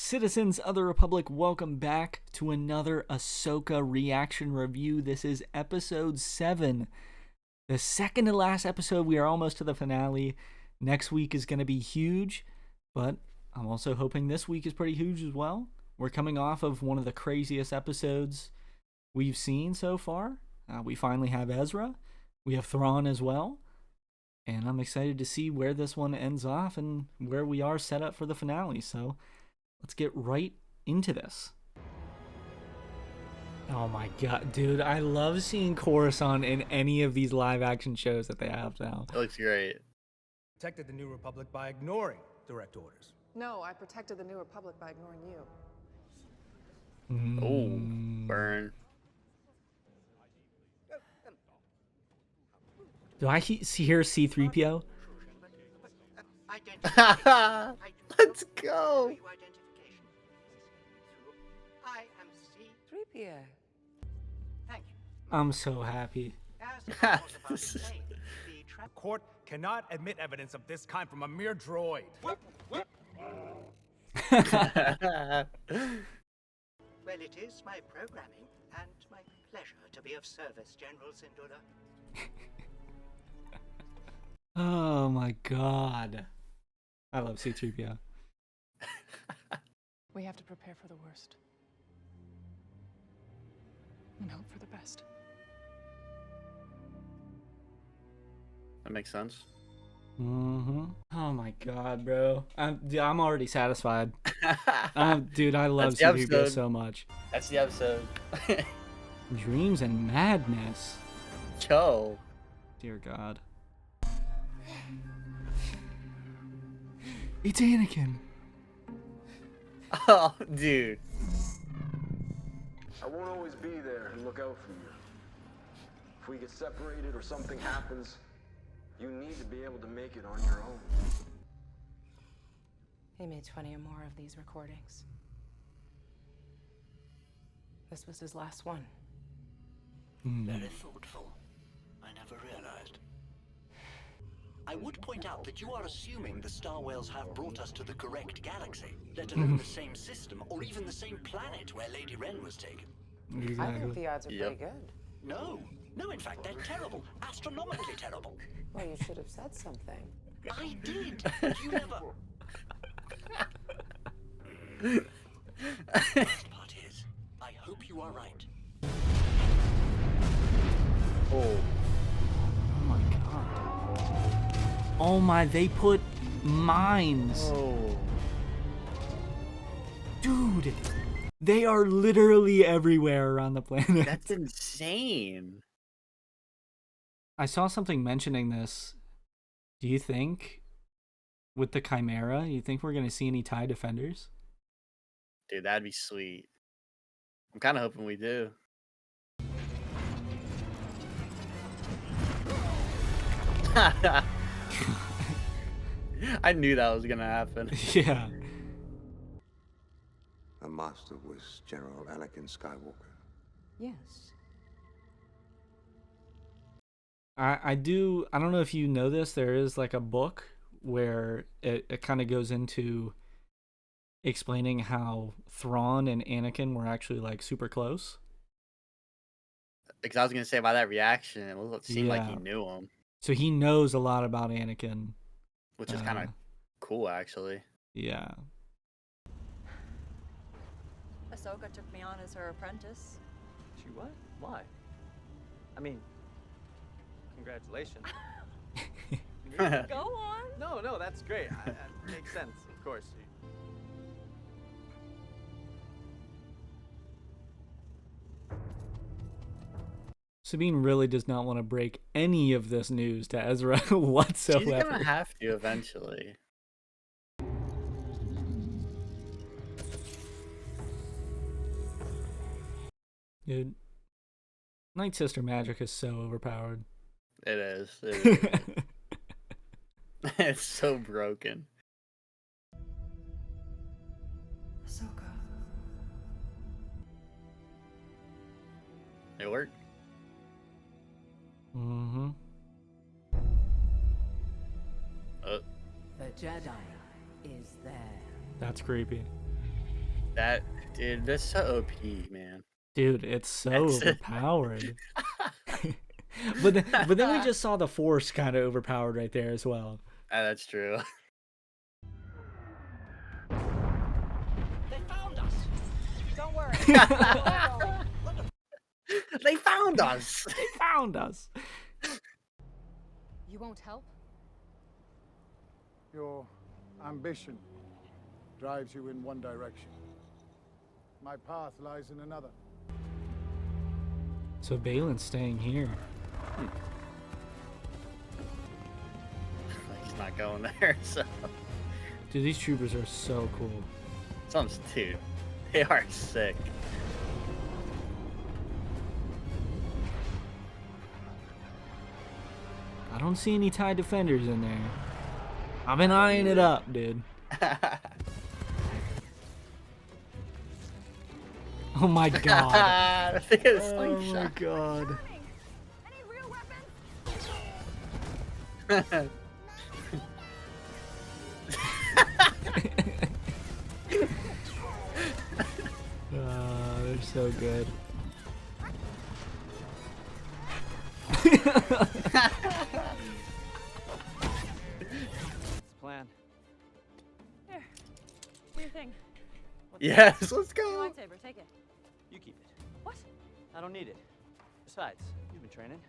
Citizens of the Republic, welcome back to another Ahsoka reaction review. This is episode 7, the second to last episode. We are almost to the finale. Next week is going to be huge, but I'm also hoping this week is pretty huge as well. We're coming off of one of the craziest episodes we've seen so far. We finally have Ezra. We have Thrawn as well. And I'm excited to see where this one ends off and where we are set up for the finale. So let's get right into this. Oh my god, dude. I love seeing Coruscant in any of these live action shows that they have now. It looks great. Protected the New Republic by ignoring direct orders. No, I protected the New Republic by ignoring you. Oh, burn. Do I hear C-3PO? Let's go. I'm so happy. The court cannot admit evidence of this kind from a mere droid. Well, it is my programming and my pleasure to be of service, General Syndulla. Oh my god. I love C-3PO. We have to prepare for the worst. And hope for the best. That makes sense. Oh my god, bro. I'm already satisfied. Dude, I love That's the C-3PO episode. so much. That's the episode. Dreams and madness. Yo. Dear God. It's Anakin. Oh, dude. I won't always be there and look out for you. If we get separated or something happens, you need to be able to make it on your own. He made 20 or more of these recordings. This was his last one. Very thoughtful. I never realized. I would point out that you are assuming the Star Whales have brought us to the correct galaxy, let alone the same system or even the same planet where Lady Wren was taken. I think the odds are pretty good. No, in fact, they're terrible. Astronomically terrible. Well, you should have said something. I did. You never. The best part is, I hope you are right. Oh. Oh my god. Oh my, they put mines. Oh. Dude, they are literally everywhere around the planet. That's insane. I saw something mentioning this. Do you think, with the Chimera, you think we're going to see any TIE defenders? Dude, that'd be sweet. I'm kind of hoping we do. I knew that was gonna happen. Yeah. The master was General Anakin Skywalker. Yes. I don't know if you know this, there is like a book where it kind of goes into explaining how Thrawn and Anakin were actually like super close. Because I was gonna say by that reaction, it seemed like he Yeah. knew him, So he knows a lot about Anakin. which is kind of cool, actually. Yeah. Ahsoka took me on as her apprentice. She what? Why? I mean, congratulations. Go on. No, that's great. That makes sense, of course. Sabine really does not want to break any of this news to Ezra She's whatsoever. gonna have to eventually. Dude, Night Sister magic is so overpowered. It is. It is. It's so broken. Ahsoka. It worked. Mm-hmm. The Jedi is there. That's creepy. That dude, that's so OP, man. Dude, it's so That's overpowered. but then we just saw the Force kind of overpowered right there as well. That's true. They found us. Don't worry. They found us. They found us. You won't help? Your ambition drives you in one direction. My path lies in another. So Balin's staying here. He's not going there, so. Dude, these troopers are so cool. Dude, they are sick. I don't see any TIE defenders in there. I've been eyeing it up, dude. Oh my god. Oh my god. Any real weapons? They're so good. Plan. Here. Do your thing. Yes, let's Your go. lightsaber, take it. You keep it. What? I don't need it. Besides, you've been training.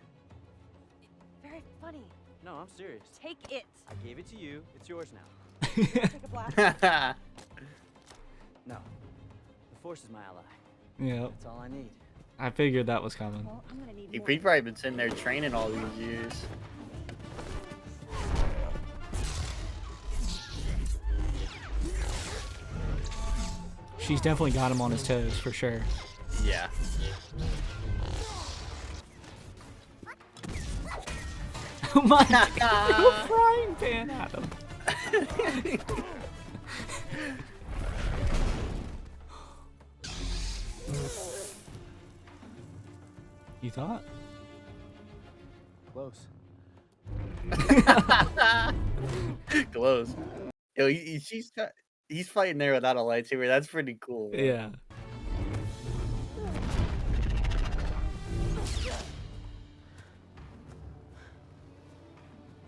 Very funny. No, I'm serious. Take it. I gave it to you. It's yours now. Take a blast. No. The Force is my ally. Yep. That's all I need. I figured that was coming. Well, I'm gonna need He's more. probably been sitting there training all these years. She's definitely got him on his toes for sure. Yeah. Oh my god, frying pan at him. You thought? Close. Close. Yo, he's fighting there without a lightsaber. That's pretty cool. Man. Yeah.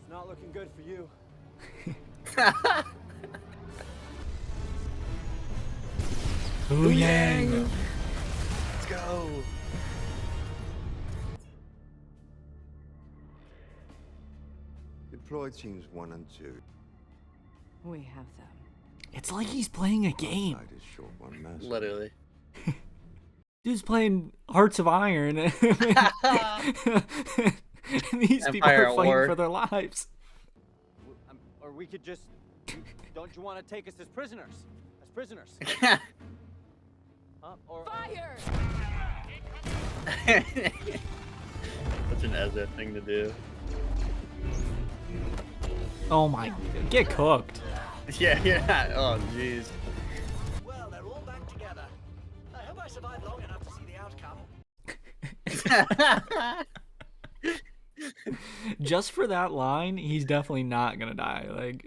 It's not looking good for you. Ooh, yang. Let's go. Deployed teams 1 and 2. We have them. It's like he's playing a game. Side is short one master. Literally. Dude's playing Hearts of Iron. And these people Empire are at fighting War. for their lives. Or we could just... Don't you want to take us as prisoners? As prisoners? Fire! Such an Ezra thing to do. Oh my, get cooked. Yeah, yeah. Oh, jeez. Well, they're all back together. I hope I survive long enough to see the outcome. Just for that line, he's definitely not gonna die. Like,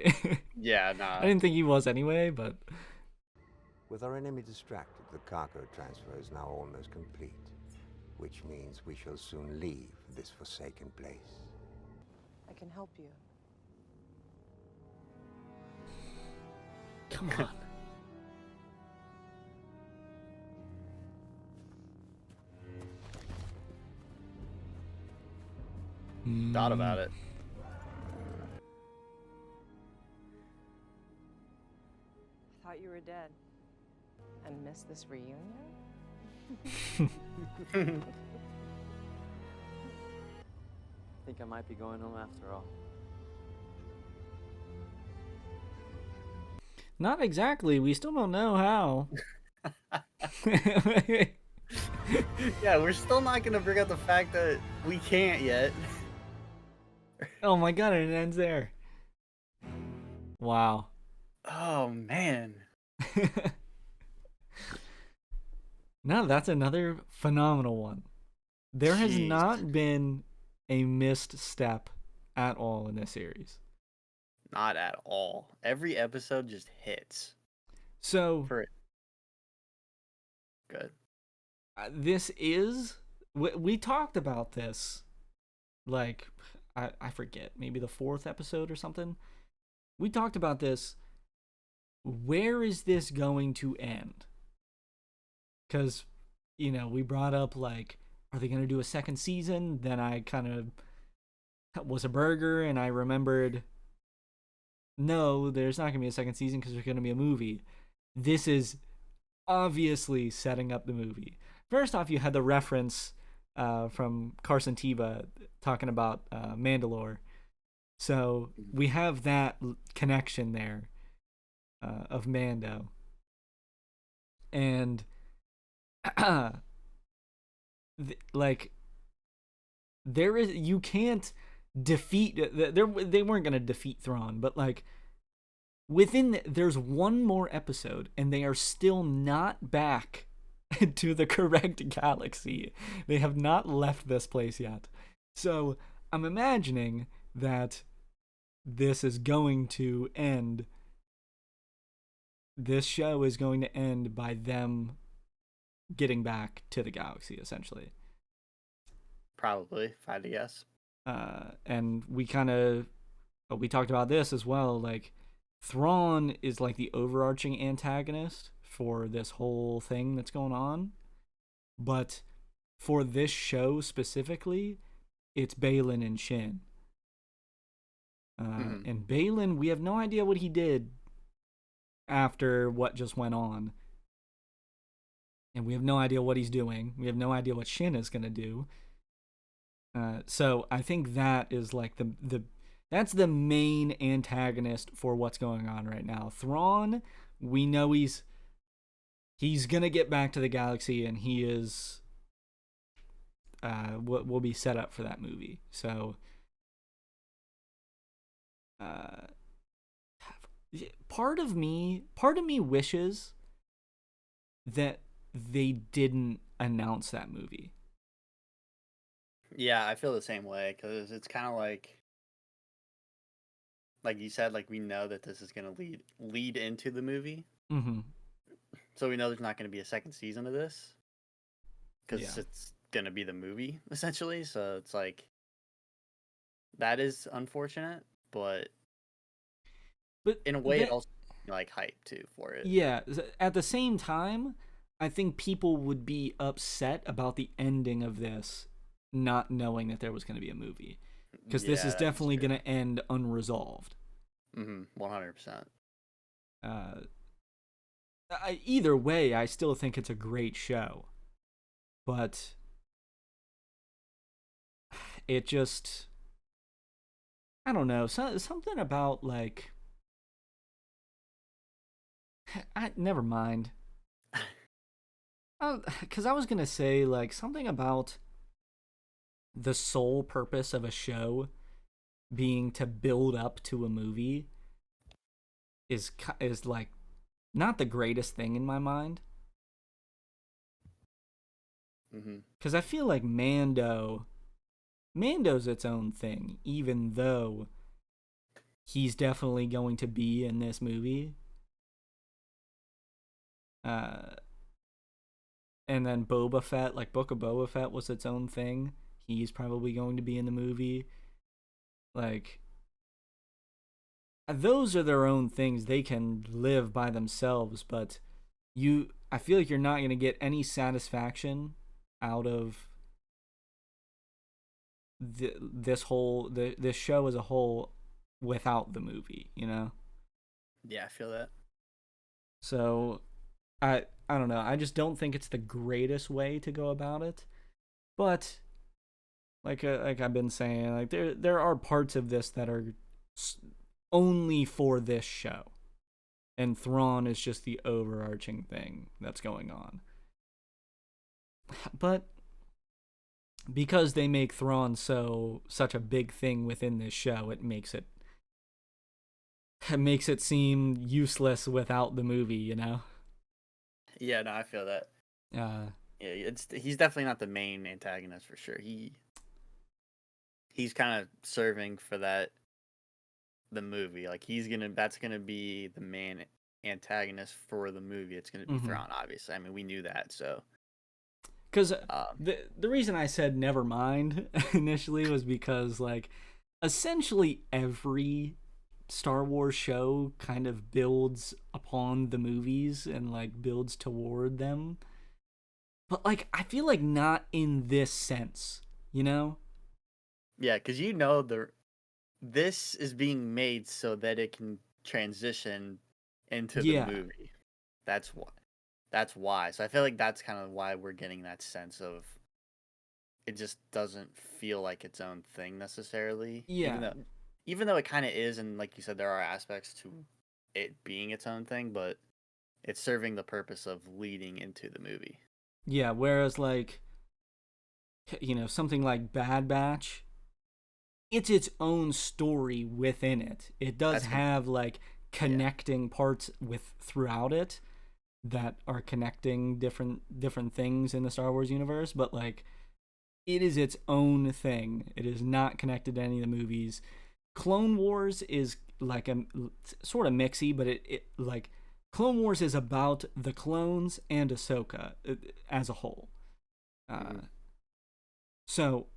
Yeah, nah. I didn't think he was anyway, but With our enemy distracted, the cargo transfer is now almost complete, which means we shall soon leave this forsaken place. I can help you. come on. Thought about it. I thought you were dead. And missed this reunion? I think I might be going home after all. Not exactly. We still don't know how. Yeah, we're still not gonna bring up the fact that we can't yet. Oh my god, and it ends there. Wow. Oh man. No, that's another phenomenal one. There has Jeez. not been a missed step at all in this series. Not at all. Every episode just hits. So For Good. This is we talked about this, like I forget, maybe the 4th episode or something. We talked about this. Where is this going to end? Because, we brought up, like, are they going to do a second season? Then I kind of was a burger, and I remembered, no, there's not going to be a second season because there's going to be a movie. This is obviously setting up the movie. First off, you had the reference from Carson Teva talking about Mandalore. So we have that connection there of Mando. And like, there is, you can't defeat, they weren't going to defeat Thrawn, but like, there's one more episode and they are still not back to the correct galaxy. They have not left this place yet. So I'm imagining that this is going to end. This show is going to end by them getting back to the galaxy, essentially. Probably, if I had to guess. And we talked about this as well. Like, Thrawn is like the overarching antagonist for this whole thing that's going on. But for this show specifically, it's Balin and Shin. And Balin, we have no idea what he did after what just went on. And we have no idea what he's doing. We have no idea what Shin is going to do. So I think that is like that's the main antagonist for what's going on right now. Thrawn, we know he's going to get back to the galaxy, and he is will be set up for that movie. So part of me wishes that they didn't announce that movie. Yeah, I feel the same way, because it's kind of like you said, like, we know that this is going to lead into the movie. Mm-hmm. So we know there's not going to be a second season of this, because it's going to be the movie, essentially. So it's like, that is unfortunate, but in a way, it also like hype too for it. Yeah, at the same time, I think people would be upset about the ending of this, not knowing that there was going to be a movie, because this is definitely going to end unresolved. 100%. Either way, I still think it's a great show, but it just, I don't know, something about like, never mind. Because I was gonna say, like, something about the sole purpose of a show being to build up to a movie is like not the greatest thing in my mind. Because I feel like Mando's its own thing, even though he's definitely going to be in this movie. And then Boba Fett, like Book of Boba Fett was its own thing. He's probably going to be in the movie. Like, those are their own things. They can live by themselves, but I feel like you're not going to get any satisfaction out of this show as a whole without the movie, you know? Yeah, I feel that. So I don't know. I just don't think it's the greatest way to go about it. But like I've been saying, like there are parts of this that are only for this show, and Thrawn is just the overarching thing that's going on. But because they make Thrawn such a big thing within this show, it makes it seem useless without the movie, you know? Yeah, no, I feel that. Yeah, he's definitely not the main antagonist for sure. He's kind of serving for the movie. Like, that's gonna be the main antagonist for the movie, it's going to be Thrawn, obviously. I mean, we knew that, so. Because the reason I said never mind initially was because, like, essentially every Star Wars show kind of builds upon the movies and, like, builds toward them. But, like, I feel like not in this sense, you know? Yeah, because this is being made so that it can transition into the movie. That's why. So I feel like that's kind of why we're getting that sense of it just doesn't feel like its own thing necessarily. Yeah. Even though it kind of is, and like you said, there are aspects to it being its own thing, but it's serving the purpose of leading into the movie. Yeah, whereas, like, you know, something like Bad Batch, it's its own story within it. It does have, like, connecting parts throughout it that are connecting different things in the Star Wars universe, but, like, it is its own thing. It is not connected to any of the movies. Clone Wars is like a sort of mixy, but it like Clone Wars is about the clones and Ahsoka as a whole. So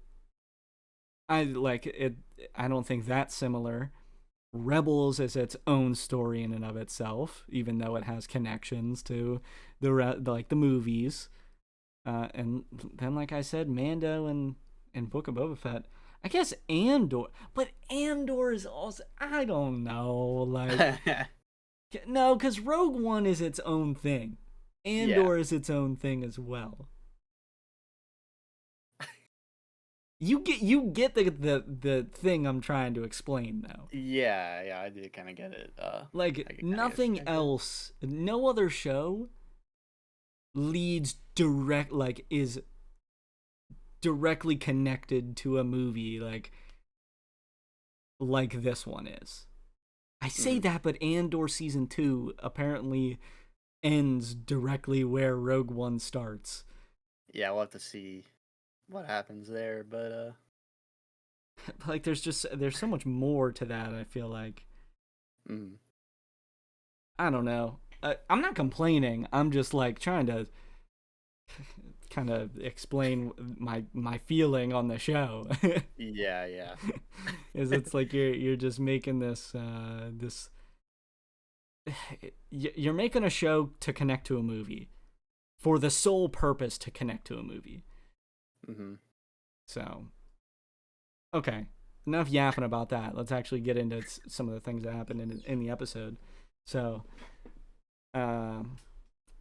I like it. I don't think that's similar. Rebels is its own story in and of itself, even though it has connections to the movies. And then, like I said, Mando and Book of Boba Fett. I guess Andor, but Andor is also, I don't know, like, no, because Rogue One is its own thing. Andor is its own thing as well. You get the thing I'm trying to explain, though. Yeah, I do kind of get it. Like, nothing else, no other show leads is directly connected to a movie like this one is. I say that, but Andor season 2 apparently ends directly where Rogue One starts. Yeah, we'll have to see what happens there, but like there's so much more to that, I feel like. I don't know. I'm not complaining. I'm just like trying to kind of explain my feeling on the show. yeah. Is it's like you're just making this you're making a show to connect to a movie for the sole purpose to connect to a movie. So, okay, enough yapping about that. Let's actually get into some of the things that happened in the episode. So,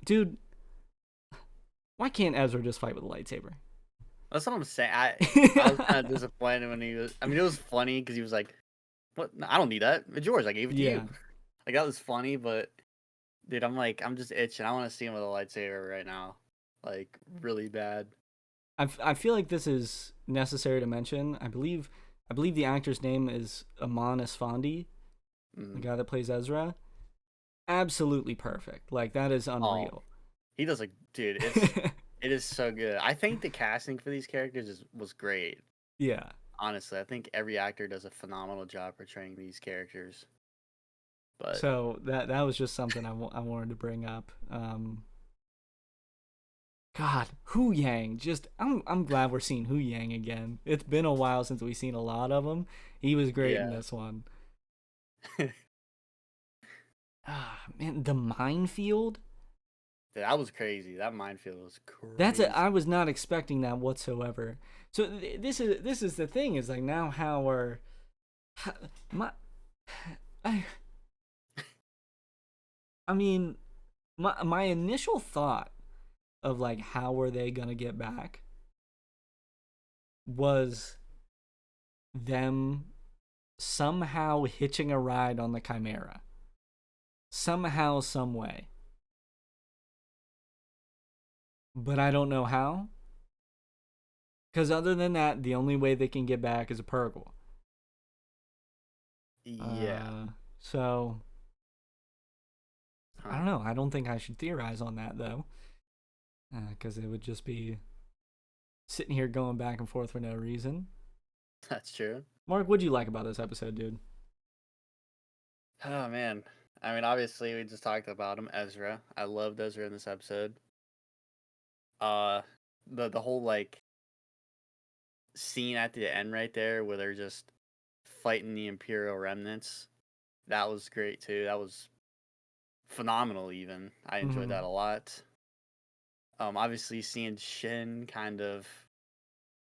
dude, why can't Ezra just fight with a lightsaber? That's what I'm saying. I was kind of disappointed when he was. I mean, it was funny because he was like, "What? No, I don't need that. It's yours. I gave it to you." Like that was funny, but dude, I'm just itching. I want to see him with a lightsaber right now, like really bad. I feel like this is necessary to mention. I believe the actor's name is Amon Esfandi, the guy that plays Ezra. Absolutely perfect. Like that is unreal. He does dude. It is so good. I think the casting for these characters was great. Yeah. Honestly, I think every actor does a phenomenal job portraying these characters. But so that was just something I wanted to bring up. God, Hu Yang. Just I'm glad we're seeing Hu Yang again. It's been a while since we've seen a lot of him. He was great in this one. Man, the minefield. That was crazy. That minefield was crazy. I was not expecting that whatsoever. So this is the thing. Is like now my initial thought of like how are they gonna get back was them somehow hitching a ride on the Chimera. Somehow, some way. But I don't know how. Because other than that, the only way they can get back is a Purgle. Yeah. So, I don't know. I don't think I should theorize on that, though. Because it would just be sitting here going back and forth for no reason. That's true. Mark, what'd you like about this episode, dude? Oh, man. I mean, obviously, we just talked about him, Ezra. I loved Ezra in this episode. Uh, the whole like scene at the end right there where they're just fighting the Imperial remnants. That was great too. That was phenomenal. Even I enjoyed that a lot. Obviously seeing Shin kind of,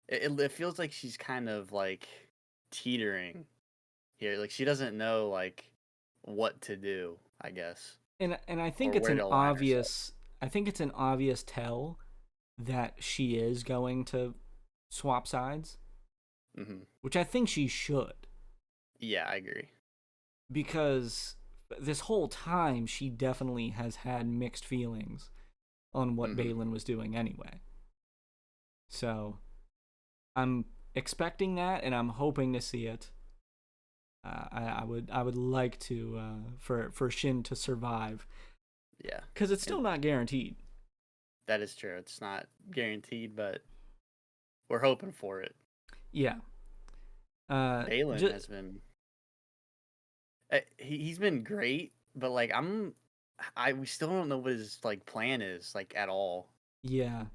it feels like she's kind of like teetering here. Like she doesn't know like what to do, I guess. And I think Or it's where an to align herself. obvious. I think it's an obvious tell that she is going to swap sides, which I think she should. Yeah, I agree. Because this whole time she definitely has had mixed feelings on what Baylan was doing anyway. So I'm expecting that, and I'm hoping to see it. I would like to for Shin to survive. Yeah, because it's still not guaranteed. That is true. It's not guaranteed, but we're hoping for it. Yeah. Baylan has been. He's been great, but like we still don't know what his like plan is like at all. Yeah.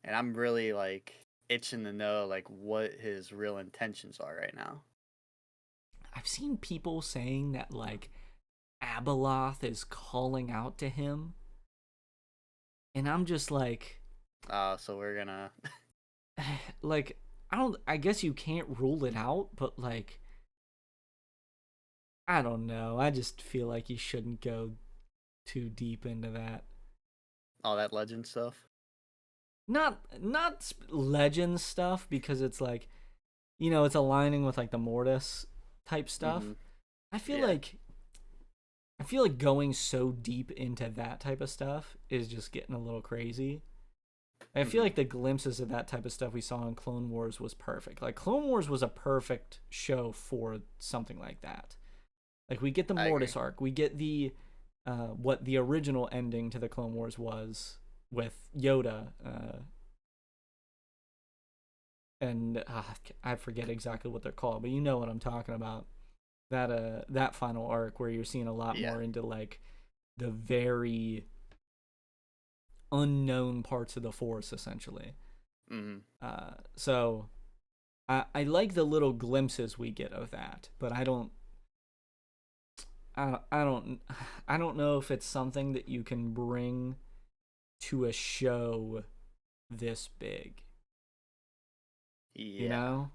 And I'm really like itching to know like what his real intentions are right now. I've seen people saying that like Abeloth is calling out to him, and I'm just like, so we're gonna like I guess you can't rule it out, but like I don't know. I just feel like you shouldn't go too deep into that. All that legend stuff. Not legend stuff, because it's like, you know, it's aligning with like the Mortis type stuff. I feel like going so deep into that type of stuff is just getting a little crazy. I feel like the glimpses of that type of stuff we saw in Clone Wars was perfect. Like Clone Wars was a perfect show for something like that. Like we get the Mortis arc, we get the what the original ending to the Clone Wars was with Yoda, and I forget exactly what they're called, but you know what I'm talking about. That final arc where you're seeing a lot more into like the very unknown parts of the Force, essentially. So I like the little glimpses we get of that, but I don't know if it's something that you can bring to a show this big. You know?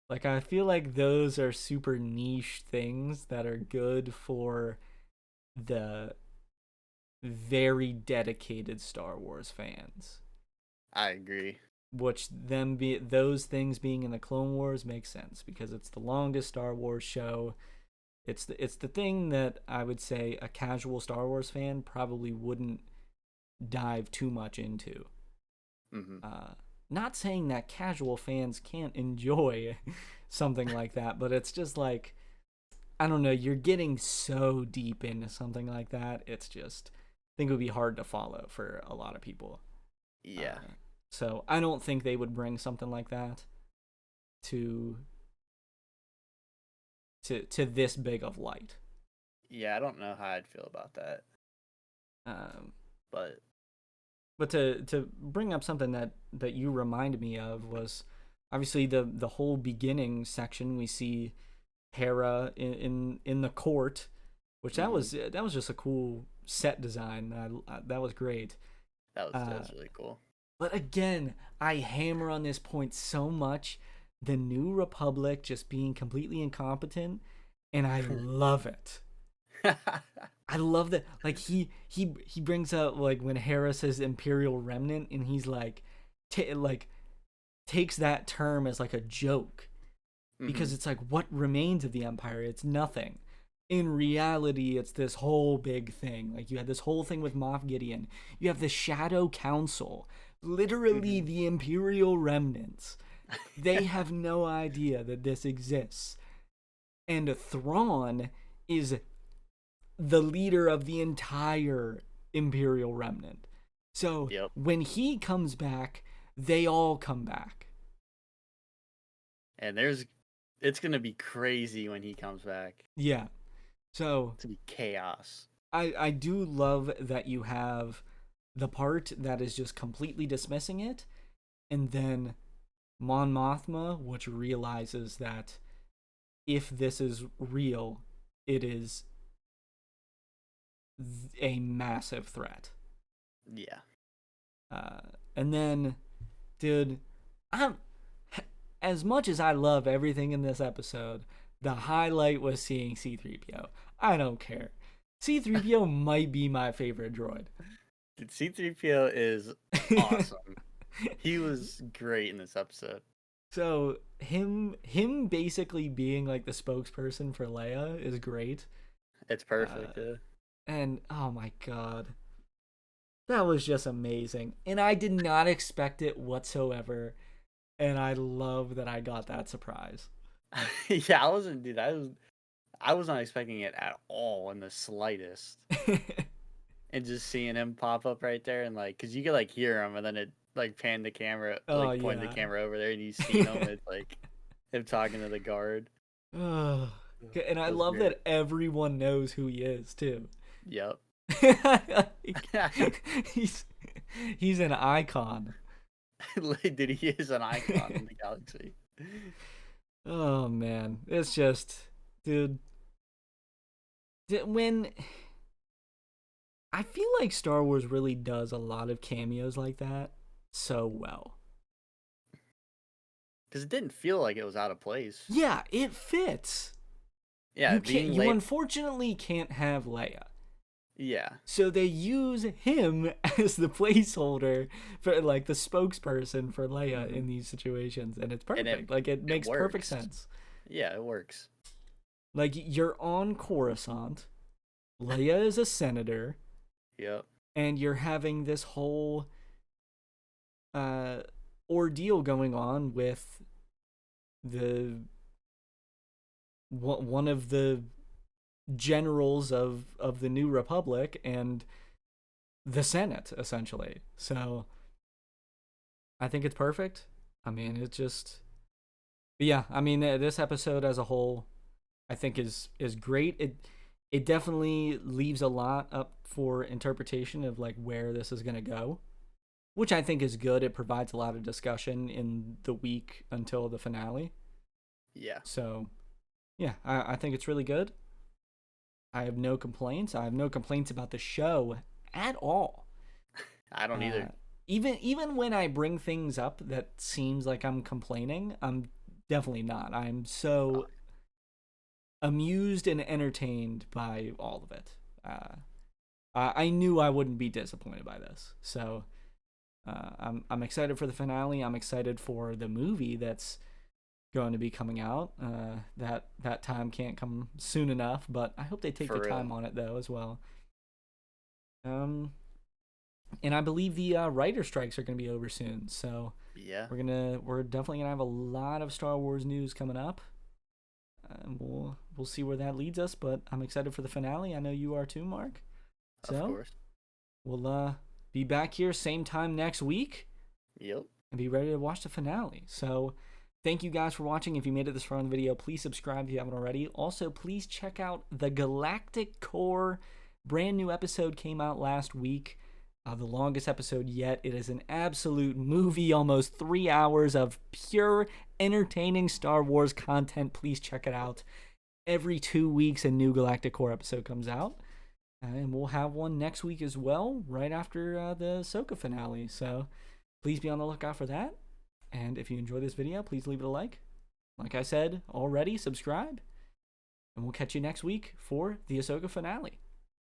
Like, I feel like those are super niche things that are good for the very dedicated Star Wars fans. I agree. Which those things being in the Clone Wars makes sense, because it's the longest Star Wars show. It's the thing that I would say a casual Star Wars fan probably wouldn't dive too much into. Not saying that casual fans can't enjoy something like that, but it's just like, I don't know, you're getting so deep into something like that. It's just, I think it would be hard to follow for a lot of people. Yeah. So I don't think they would bring something like that to this big of light. Yeah, I don't know how I'd feel about that. But to bring up something that you reminded me of was obviously the whole beginning section. We see Hera in the court, which that was just a cool set design. That was great. That was really cool. But again, I hammer on this point so much. The New Republic just being completely incompetent, and I love it. I love that. Like he brings up like when Hera says Imperial Remnant, and he's like, takes that term as like a joke, because it's like, what remains of the Empire? It's nothing. In reality, it's this whole big thing. Like you had this whole thing with Moff Gideon. You have the Shadow Council, literally the Imperial Remnants. They have no idea that this exists. And Thrawn is the leader of the entire Imperial Remnant. So when he comes back, they all come back. And it's going to be crazy when he comes back. Yeah. So to be chaos. I do love that you have the part that is just completely dismissing it, and then Mon Mothma, which realizes that if this is real, it is a massive threat. Yeah. And then, dude, as much as I love everything in this episode, the highlight was seeing C-3PO. I don't care. C-3PO might be my favorite droid. Dude, C-3PO is awesome. He was great in this episode. So him basically being like the spokesperson for Leia is great. It's perfect. And oh my god, that was just amazing. And I did not expect it whatsoever. And I love that I got that surprise. Yeah, I wasn't, dude. I was not expecting it at all in the slightest. And just seeing him pop up right there, and like, cause you could like hear him, and then it like panned the camera, like pointed the camera over there, and you see him. It's like him talking to the guard. And I love that everyone knows who he is too. Yep. he's an icon. Dude, he is an icon in the galaxy. Oh man, it's just, dude. When I feel like Star Wars really does a lot of cameos like that so well. Because it didn't feel like it was out of place. Yeah, it fits. Yeah, you unfortunately can't have Leia. Yeah. So they use him as the placeholder for like the spokesperson for Leia in these situations, and it's perfect. Like it makes perfect sense. Yeah, it works. Like you're on Coruscant, Leia is a senator. Yep. And you're having this whole ordeal going on with one of the generals of the New Republic and the Senate, essentially. So I think it's perfect. I mean, it's just, yeah, I mean, this episode as a whole, I think is great. It definitely leaves a lot up for interpretation of like where this is going to go, which I think is good. It provides a lot of discussion in the week until the finale. Yeah. So, yeah, I think it's really good. I have no complaints. I have no complaints about the show at all. I don't either. Even when I bring things up that seems like I'm complaining, I'm definitely not. I'm so amused and entertained by all of it. I knew I wouldn't be disappointed by this. So I'm excited for the finale. I'm excited for the movie that's going to be coming out. That time can't come soon enough, but I hope they take the time on it though as well. And I believe the writer strikes are going to be over soon. So yeah, we're definitely gonna have a lot of Star Wars news coming up. We'll see where that leads us, but I'm excited for the finale. I know you are too, Mark. So, of course. We'll be back here same time next week. Yep. And be ready to watch the finale. So, thank you guys for watching. If you made it this far in the video, please subscribe if you haven't already. Also, please check out the Galactic Core. Brand new episode came out last week. The longest episode yet. It is an absolute movie, almost 3 hours of pure entertaining Star Wars content. Please check it out. Every 2 weeks, a new Galactic Core episode comes out. And we'll have one next week as well, right after the Ahsoka finale. So please be on the lookout for that. And if you enjoyed this video, please leave it a like. Like I said already, subscribe. And we'll catch you next week for the Ahsoka finale.